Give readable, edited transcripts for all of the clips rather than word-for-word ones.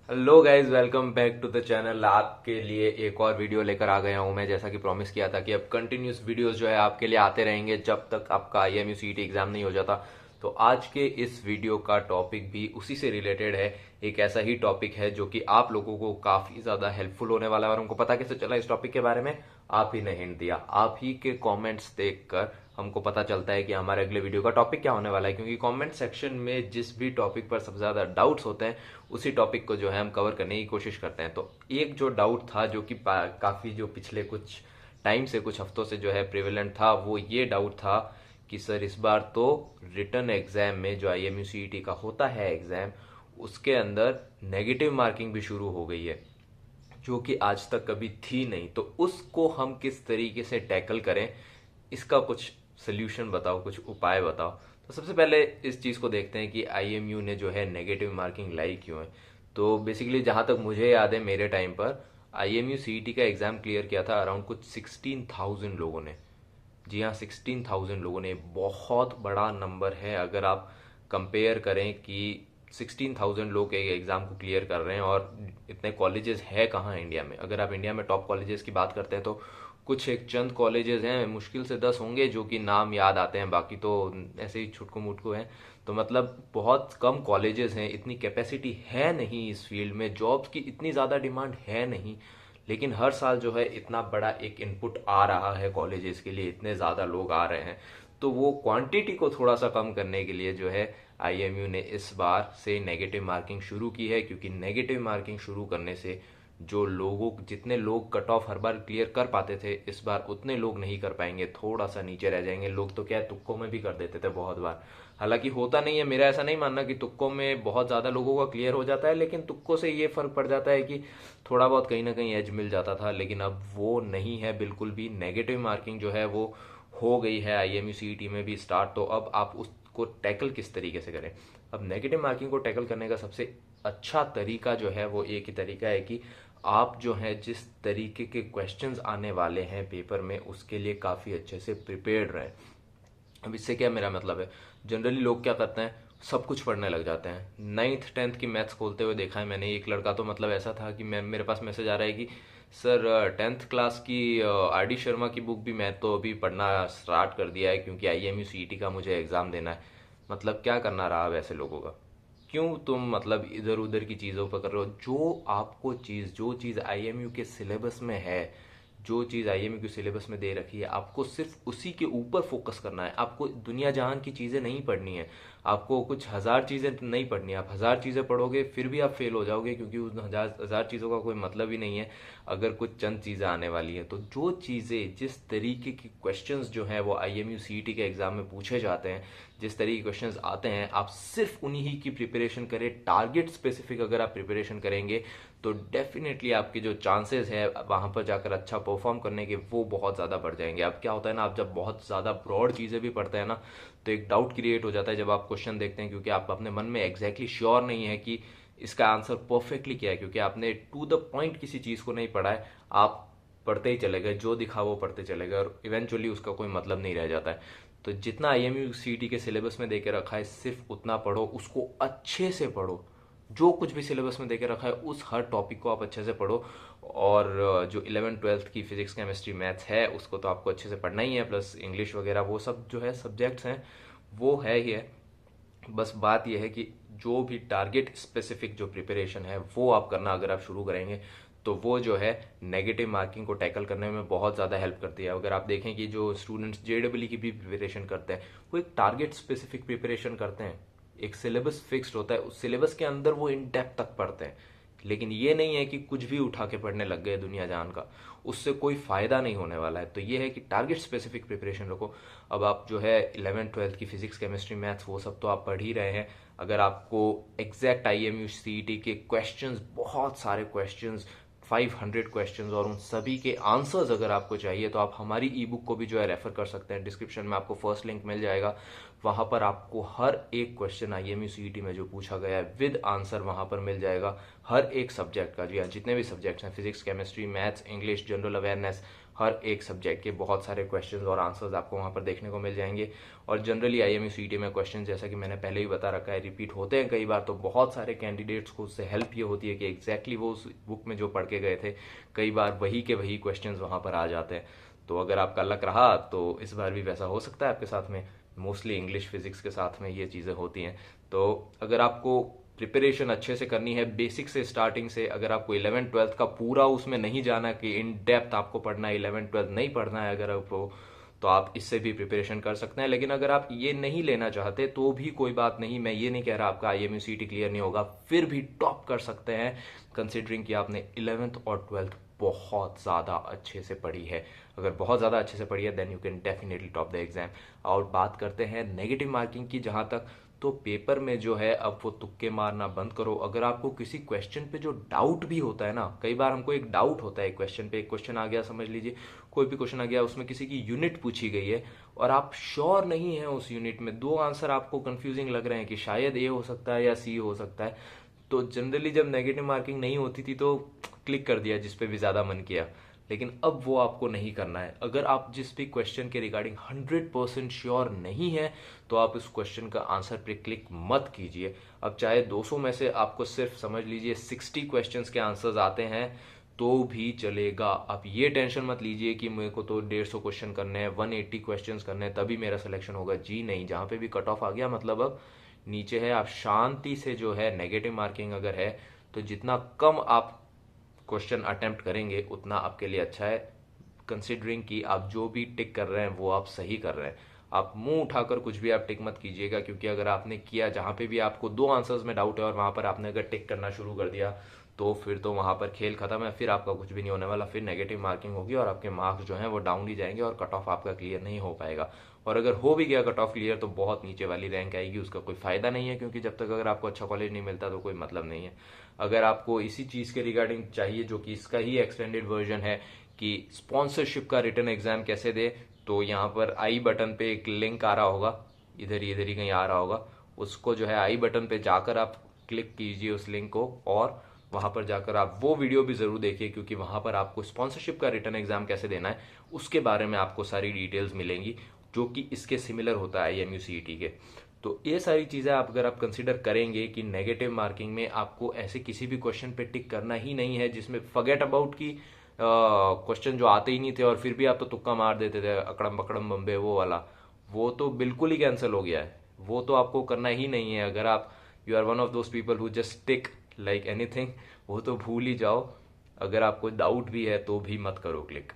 Hello guys, welcome back to the channel. आपके लिए एक और वीडियो लेकर आ गया हूं मैं। जैसा कि प्रॉमिस किया था कि अब कंटिन्यूस वीडियोस जो है आपके लिए आते रहेंगे जब तक आपका आईएमयू सीईटी एग्जाम नहीं हो जाता। तो आज के इस वीडियो का टॉपिक भी उसी से रिलेटेड है। एक ऐसा ही टॉपिक है जो कि आप लोगों को काफी ज्यादा हेल्पफुल होने वाला है। और हमको पता कैसे चला इस टॉपिक के बारे में? आप ही ने हिंट दिया। आप ही के कमेंट्स देखकर हमको पता चलता है कि हमारे अगले वीडियो का टॉपिक क्या होने वाला है, क्योंकि कमेंट सेक्शन में जिस भी टॉपिक पर सबसे ज्यादा डाउट्स होते हैं उसी टॉपिक को जो है हम कवर करने की कोशिश करते हैं। तो एक जो डाउट था जो कि काफी जो पिछले कुछ टाइम से, कुछ हफ्तों से जो है प्रिवेलेंट था, वो ये डाउट था कि सर इस बार तो रिटर्न एग्जाम में जो आईएमयू सीईटी का होता है एग्जाम, उसके अंदर नेगेटिव मार्किंग भी शुरू हो गई है जो कि आज तक कभी थी नहीं। तो उसको हम किस तरीके से टैकल करें, इसका कुछ सोल्यूशन बताओ, कुछ उपाय बताओ। तो सबसे पहले इस चीज को देखते हैं कि आईएमयू ने जो है नेगेटिव मार्किंग लाई क्यों है। तो बेसिकली जहां तक मुझे याद है, मेरे टाइम पर आईएमयू सीईटी का एग्जाम क्लियर किया था अराउंड कुछ 16,000 लोगों ने। जी हाँ, 16,000 लोगों ने। बहुत बड़ा नंबर है अगर आप कंपेयर करें कि 16,000 लोग एक एग्जाम को क्लियर कर रहे हैं। और इतने कॉलेजेस है कहाँ इंडिया में? अगर आप इंडिया में टॉप कॉलेजेस की बात करते हैं तो कुछ एक चंद कॉलेजेस हैं, मुश्किल से 10 होंगे जो कि नाम याद आते हैं, बाकी तो ऐसे ही छुटकू मुटकू हैं। तो मतलब बहुत कम कॉलेजेस हैं, इतनी कैपेसिटी है नहीं इस फील्ड में, जॉब्स की इतनी ज़्यादा डिमांड है नहीं। लेकिन हर साल जो है इतना बड़ा एक इनपुट आ रहा है कॉलेजेस के लिए, इतने ज़्यादा लोग आ रहे हैं। तो वो क्वांटिटी को थोड़ा सा कम करने के लिए जो है आईएमयू ने इस बार से नेगेटिव मार्किंग शुरू की है। क्योंकि नेगेटिव मार्किंग शुरू करने से जो लोगों, जितने लोग cut of her bar clear कर पाते थे, इस बार उतने लोग नहीं कर पाएंगे, थोड़ा सा नीचे रह जाएंगे। लोग तो क्या है, तुक्कों में भी कर देते थे बहुत बार। हालांकि होता नहीं है, मेरा ऐसा नहीं मानना कि तुक्कों में बहुत ज्यादा लोगों का क्लियर हो जाता है, लेकिन तुक्कों से ये फर्क पड़ जाता है कि थोड़ा बहुत कहीं ना कहीं एज मिल जाता था। लेकिन अब वो नहीं है बिल्कुल भी। नेगेटिव मार्किंग जो है वो हो गई है आईएमयू सीईटी में भी स्टार्ट। तो अब आप उसको टैकल किस तरीके से करें? अब नेगेटिव मार्किंग को टैकल करने का सबसे अच्छा तरीका जो है वो एक ही तरीका है कि आप जो है जिस तरीके के क्वेश्चंस आने वाले हैं पेपर में, उसके लिए काफ़ी अच्छे से प्रिपेयर्ड रहें। अब इससे क्या मेरा मतलब है, जनरली लोग क्या करते हैं, सब कुछ पढ़ने लग जाते हैं। 9th 10th की मैथ्स खोलते हुए देखा है मैंने। एक लड़का तो मतलब ऐसा था कि मैं, मेरे पास मैसेज आ रहा है कि सर 10th क्लास की आर डी शर्मा की बुक भी मैं तो अभी पढ़ना स्टार्ट कर दिया है क्योंकि आईएमयू सीईटी का मुझे एग्ज़ाम देना है। मतलब क्या करना रहा अब ऐसे लोगों का? क्यों तुम मतलब इधर उधर की चीज़ों पर कर रहे हो? जो आपको चीज़, जो चीज़ आईएमयू के सिलेबस में है, जो चीज़ आईएमयू के सिलेबस में दे रखी है, आपको सिर्फ उसी के ऊपर फोकस करना है। आपको दुनिया जहान की चीज़ें नहीं पढ़नी है। आपको कुछ हजार चीज़ें नहीं पढ़नी है। आप हजार चीज़ें पढ़ोगे फिर भी आप फेल हो जाओगे, क्योंकि उस हजार हजार चीज़ों का कोई मतलब ही नहीं है अगर कुछ चंद चीज़ें आने वाली है। तो जो चीज़ें, जिस तरीके की क्वेश्चंस जो है वो आईएमयू सीईटी के एग्जाम में पूछे जाते हैं, जिस तरीके के क्वेश्चंस आते हैं, आप सिर्फ उन्हीं ही की प्रिपरेशन करें। टारगेट स्पेसिफिक अगर आप प्रिपरेशन करेंगे तो डेफिनेटली आपके जो चांसेस है वहां पर जाकर अच्छा परफॉर्म करने के, वो बहुत ज़्यादा बढ़ जाएंगे। अब क्या होता है ना, आप जब बहुत ज़्यादा ब्रॉड चीज़ें भी पढ़ते हैं ना, तो एक डाउट क्रिएट हो जाता है जब आप क्वेश्चन देखते हैं, क्योंकि आप अपने मन में एग्जैक्टली श्योर नहीं है कि इसका आंसर परफेक्टली क्या है, क्योंकि आपने टू द पॉइंट किसी चीज़ को नहीं पढ़ा है। आप पढ़ते ही चले गए, जो दिखा वो पढ़ते चले गए, और इवेंचुअली उसका कोई मतलब नहीं रह जाता है। तो जितना आईएमयू सीईटी के सिलेबस में देके रखा है सिर्फ उतना पढ़ो, उसको अच्छे से पढ़ो। जो कुछ भी सिलेबस में देके रखा है उस हर टॉपिक को आप अच्छे से पढ़ो। और जो 11th 12th की फिजिक्स केमिस्ट्री मैथ्स है उसको तो आपको अच्छे से पढ़ना ही है, प्लस इंग्लिश वगैरह वो सब जो है सब्जेक्ट्स हैं वो है ही है। बस बात यह है कि जो भी टारगेट स्पेसिफिक जो प्रिपरेशन है वो आप करना अगर आप शुरू करेंगे तो वो जो है नेगेटिव मार्किंग को टैकल करने में बहुत ज़्यादा हेल्प करती है। अगर आप देखें कि जो स्टूडेंट्स जेडब्ल्यू की भी प्रिपरेशन करते हैं, वो एक टारगेट स्पेसिफिक प्रिपरेशन करते हैं। एक सिलेबस फिक्स्ड होता है, उस सिलेबस के अंदर वो इन डेप्थ तक पढ़ते हैं। लेकिन ये नहीं है कि कुछ भी उठा के पढ़ने लग गए दुनिया जान का, उससे कोई फायदा नहीं होने वाला है। तो ये है कि टारगेट स्पेसिफिक प्रिपरेशन रखो। अब आप जो है 11th 12th की फिजिक्स केमिस्ट्री मैथ्स वो सब तो आप पढ़ ही रहे हैं। अगर आपको एग्जैक्ट आईएमयू सीईटी के क्वेश्चंस, बहुत सारे क्वेश्चंस, 500 क्वेश्चंस, और उन सभी के आंसर्स अगर आपको चाहिए तो आप हमारी ई बुक को भी जो है रेफर कर सकते हैं। डिस्क्रिप्शन में आपको फर्स्ट लिंक मिल जाएगा। वहां पर आपको हर एक क्वेश्चन आईएमयू सीईटी में जो पूछा गया है विद आंसर वहां पर मिल जाएगा। हर एक सब्जेक्ट का, जी हाँ, जितने भी सब्जेक्ट्स हैं, physics chemistry maths English general awareness, हर एक सब्जेक्ट के बहुत सारे क्वेश्चंस और आंसर्स आपको वहाँ पर देखने को मिल जाएंगे। और जनरली IMU CET में क्वेश्चन, जैसा कि मैंने पहले ही बता रखा है, रिपीट होते हैं कई बार, तो बहुत सारे कैंडिडेट्स को उससे हेल्प ये होती है कि एग्जैक्टली वो उस बुक में जो पढ़ के गए थे कई बार वही के वही क्वेश्चंस वहाँ पर आ जाते हैं। तो अगर आपका लक रहा तो इस बार भी वैसा हो सकता है आपके साथ में। मोस्टली इंग्लिश फिजिक्स के साथ में ये चीज़ें होती हैं। तो अगर आपको प्रिपरेशन अच्छे से करनी है बेसिक से, स्टार्टिंग से, अगर आपको 11th-12th का पूरा उसमें नहीं जाना कि इन डेप्थ आपको पढ़ना है, 11th-12th नहीं पढ़ना है अगर आपको, तो आप इससे भी प्रिपरेशन कर सकते हैं। लेकिन अगर आप ये नहीं लेना चाहते तो भी कोई बात नहीं, मैं ये नहीं कह रहा आपका IMU CET क्लियर नहीं होगा, फिर भी टॉप कर सकते हैं कंसिडरिंग कि आपने 11th और 12th बहुत ज़्यादा अच्छे से पढ़ी है। अगर बहुत ज़्यादा अच्छे से पढ़ी है then you can definitely top the exam. और बात करते हैं नेगेटिव मार्किंग की जहाँ तक, तो पेपर में जो है अब वो तुक्के मारना बंद करो। अगर आपको किसी क्वेश्चन पे जो डाउट भी होता है ना, कई बार हमको एक डाउट होता है एक क्वेश्चन पे, एक क्वेश्चन आ गया, समझ लीजिए कोई भी क्वेश्चन आ गया, उसमें किसी की यूनिट पूछी गई है और आप श्योर नहीं है उस यूनिट में, दो आंसर आपको कंफ्यूजिंग लग रहे हैं कि शायद ए हो सकता है या सी हो सकता है, तो जनरली जब नेगेटिव मार्किंग नहीं होती थी तो क्लिक कर दिया जिस पे भी ज़्यादा मन किया। लेकिन अब वो आपको नहीं करना है। अगर आप जिस भी क्वेश्चन के रिगार्डिंग 100% श्योर नहीं है तो आप इस क्वेश्चन का आंसर पे क्लिक मत कीजिए। अब चाहे 200 में से आपको सिर्फ समझ लीजिए 60 क्वेश्चंस के आंसर्स आते हैं तो भी चलेगा। आप ये टेंशन मत लीजिए कि मेरे को तो 150 क्वेश्चन करने हैं, 180 क्वेश्चंस करने हैं तभी मेरा सिलेक्शन होगा। जी नहीं, जहाँ पे भी कट ऑफ आ गया मतलब अब नीचे है। आप शांति से जो है, नेगेटिव मार्किंग अगर है तो जितना कम आप क्वेश्चन अटेम्प्ट करेंगे उतना आपके लिए अच्छा है, कंसिडरिंग कि आप जो भी टिक कर रहे हैं वो आप सही कर रहे हैं। आप मुंह उठाकर कुछ भी आप टिक मत कीजिएगा, क्योंकि अगर आपने किया, जहाँ पे भी आपको दो आंसर्स में डाउट है और वहाँ पर आपने अगर टिक करना शुरू कर दिया तो फिर तो वहाँ पर खेल खत्म है, फिर आपका कुछ भी नहीं होने वाला, फिर नेगेटिव मार्किंग होगी और आपके मार्क्स जो हैं वो डाउन ही जाएंगे और कट ऑफ आपका क्लियर नहीं हो पाएगा। और अगर हो भी गया कट ऑफ क्लियर तो बहुत नीचे वाली रैंक आएगी, उसका कोई फायदा नहीं है, क्योंकि जब तक अगर आपको अच्छा कॉलेज नहीं मिलता तो कोई मतलब नहीं है। अगर आपको इसी चीज़ के रिगार्डिंग चाहिए, जो कि इसका ही एक्सटेंडेड वर्जन है कि स्पॉन्सरशिप का रिटर्न एग्जाम कैसे दे, तो यहाँ पर आई बटन पे एक लिंक आ रहा होगा, इधर ही कहीं आ रहा होगा, उसको जो है आई बटन पे जाकर आप क्लिक कीजिए उस लिंक को, और वहां पर जाकर आप वो वीडियो भी जरूर देखिए, क्योंकि वहां पर आपको स्पॉन्सरशिप का रिटर्न एग्जाम कैसे देना है उसके बारे में आपको सारी डिटेल्स मिलेंगी, जो कि इसके सिमिलर होता है IMU CET के। तो ये सारी चीज़ें आप अगर आप कंसिडर करेंगे कि नेगेटिव मार्किंग में आपको ऐसे किसी भी क्वेश्चन पे टिक करना ही नहीं है जिसमें फॉरगेट अबाउट की क्वेश्चन जो आते ही नहीं थे और फिर भी आप तो तुक्का मार देते थे, अकड़म बकड़म बम्बे वो वाला, वो तो बिल्कुल ही कैंसिल हो गया है, वो तो आपको करना ही नहीं है। अगर आप you are one of those people who just tick like anything, वो तो भूल ही जाओ। अगर आपको डाउट भी है तो भी मत करो क्लिक,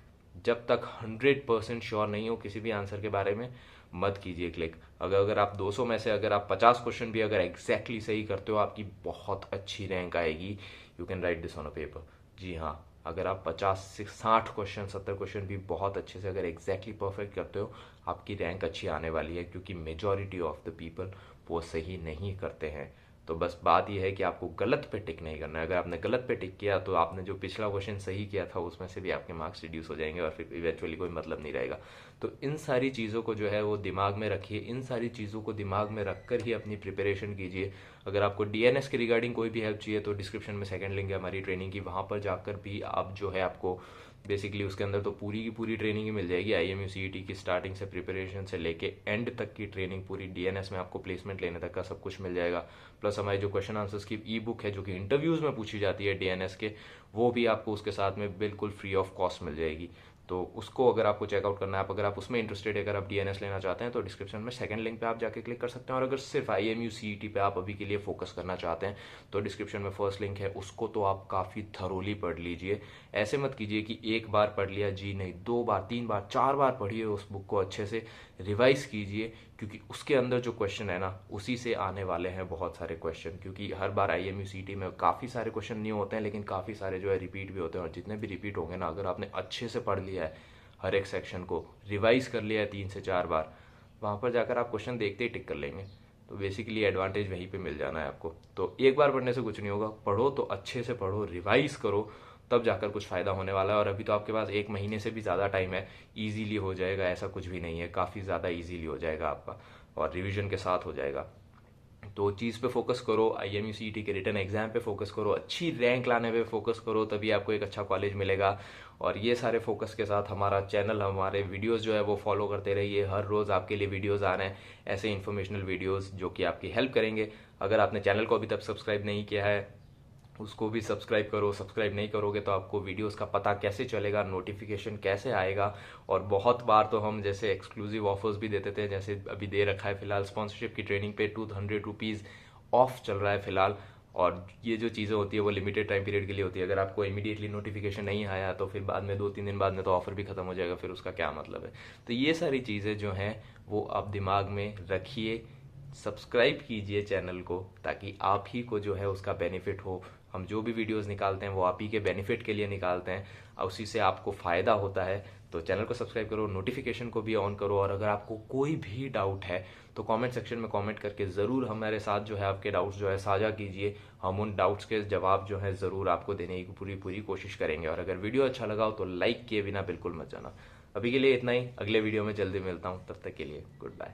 जब तक 100% श्योर नहीं हो किसी भी आंसर के बारे में मत कीजिए क्लिक। अगर आप 200 में से अगर आप 50 क्वेश्चन भी अगर एग्जैक्टली सही करते हो, आपकी बहुत अच्छी रैंक आएगी। You can write this on a paper. जी हाँ, अगर आप 50 से 60 क्वेश्चन 70 क्वेश्चन भी बहुत अच्छे से अगर एग्जैक्टली परफेक्ट करते हो, आपकी रैंक अच्छी आने वाली है, क्योंकि मेजॉरिटी ऑफ द पीपल वो सही नहीं करते हैं। तो बस बात यह है कि आपको गलत पे टिक नहीं करना है। अगर आपने गलत पे टिक किया तो आपने जो पिछला क्वेश्चन सही किया था उसमें से भी आपके मार्क्स रिड्यूस हो जाएंगे और फिर इवेंचुअली कोई मतलब नहीं रहेगा। तो इन सारी चीज़ों को जो है वो दिमाग में रखिए, इन सारी चीज़ों को दिमाग में रखकर ही अपनी प्रिपरेशन कीजिए। अगर आपको DNS के रिगार्डिंग कोई भी हेल्प चाहिए तो डिस्क्रिप्शन में सेकंड लिंक है हमारी ट्रेनिंग की, वहाँ पर जाकर भी आप जो है आपको बेसिकली उसके अंदर तो पूरी की पूरी ट्रेनिंग ही मिल जाएगी। IMU CET की स्टार्टिंग से प्रिपरेशन से लेके एंड तक की ट्रेनिंग पूरी, DNS में आपको प्लेसमेंट लेने तक का सब कुछ मिल जाएगा। प्लस हमारी जो क्वेश्चन आंसर्स की ई बुक है जो कि इंटरव्यूज़ में पूछी जाती है DNS के, वो भी आपको उसके साथ में बिल्कुल फ्री ऑफ कॉस्ट मिल जाएगी। तो उसको अगर आपको चेकआउट करना है, अगर आप उसमें इंटरेस्टेड है, अगर आप DNS लेना चाहते हैं तो डिस्क्रिप्शन में सेकंड लिंक पे आप जाके क्लिक कर सकते हैं। और अगर सिर्फ IMU CET पे आप अभी के लिए फोकस करना चाहते हैं तो डिस्क्रिप्शन में फर्स्ट लिंक है, उसको तो आप काफ़ी थरोली पढ़ लीजिए। ऐसे मत कीजिए कि एक बार पढ़ लिया, जी नहीं, 2 बार 3 बार 4 बार पढ़िए उस बुक को, अच्छे से रिवाइज कीजिए, क्योंकि उसके अंदर जो क्वेश्चन है ना उसी से आने वाले हैं बहुत सारे क्वेश्चन। क्योंकि हर बार IMU CET में काफ़ी सारे क्वेश्चन न्यू होते हैं, लेकिन काफ़ी सारे जो है रिपीट भी होते हैं। और जितने भी रिपीट होंगे ना, अगर आपने अच्छे से पढ़ लिया है, हर एक सेक्शन को रिवाइज कर लिया है 3 से 4 बार, वहाँ पर जाकर आप क्वेश्चन देखते ही टिक कर लेंगे। तो बेसिकली एडवांटेज वहीं पे मिल जाना है आपको। तो एक बार पढ़ने से कुछ नहीं होगा, पढ़ो तो अच्छे से पढ़ो, रिवाइज करो, तब जाकर कुछ फ़ायदा होने वाला है। और अभी तो आपके पास 1 महीने से भी ज़्यादा टाइम है, ईजीली हो जाएगा, ऐसा कुछ भी नहीं है, काफ़ी ज़्यादा ईजीली हो जाएगा आपका और रिविजन के साथ हो जाएगा। तो चीज़ पे फोकस करो, IMU CET के रिटन एग्जाम पे फोकस करो, अच्छी रैंक लाने पे फोकस करो, तभी आपको एक अच्छा कॉलेज मिलेगा। और ये सारे फोकस के साथ हमारा चैनल, हमारे वीडियोस जो है वो फॉलो करते रहिए। हर रोज़ आपके लिए वीडियोस आ रहे हैं, ऐसे इन्फॉर्मेशनल वीडियोस जो कि आपकी हेल्प करेंगे। अगर आपने चैनल को अभी तक सब्सक्राइब नहीं किया है, उसको भी सब्सक्राइब करो। सब्सक्राइब नहीं करोगे तो आपको वीडियोस का पता कैसे चलेगा, नोटिफिकेशन कैसे आएगा। और बहुत बार तो हम जैसे एक्सक्लूसिव ऑफर्स भी देते थे, जैसे अभी दे रखा है फिलहाल स्पॉन्सरशिप की ट्रेनिंग पे 200 रुपीज़ ऑफ चल रहा है फिलहाल। और ये जो चीज़ें होती है वो लिमिटेड टाइम पीरियड के लिए होती है। अगर आपको इमीडिएटली नोटिफिकेशन नहीं आया तो फिर बाद में 2-3 दिन बाद में तो ऑफर भी खत्म हो जाएगा, फिर उसका क्या मतलब है। तो ये सारी चीज़ें जो हैं वो आप दिमाग में रखिए। सब्सक्राइब कीजिए चैनल को, ताकि आप ही को जो है उसका बेनिफिट हो। हम जो भी वीडियोस निकालते हैं वो आप ही के बेनिफिट के लिए निकालते हैं, और उसी से आपको फ़ायदा होता है। तो चैनल को सब्सक्राइब करो, नोटिफिकेशन को भी ऑन करो। और अगर आपको कोई भी डाउट है तो कमेंट सेक्शन में कमेंट करके ज़रूर हमारे साथ जो है आपके डाउट्स जो है साझा कीजिए। हम उन डाउट्स के जवाब जो है ज़रूर आपको देने की पूरी पूरी कोशिश करेंगे। और अगर वीडियो अच्छा लगा हो तो लाइक किए बिना बिल्कुल मत जाना। अभी के लिए इतना ही, अगले वीडियो में जल्दी मिलता हूँ, तब तक के लिए गुड बाय।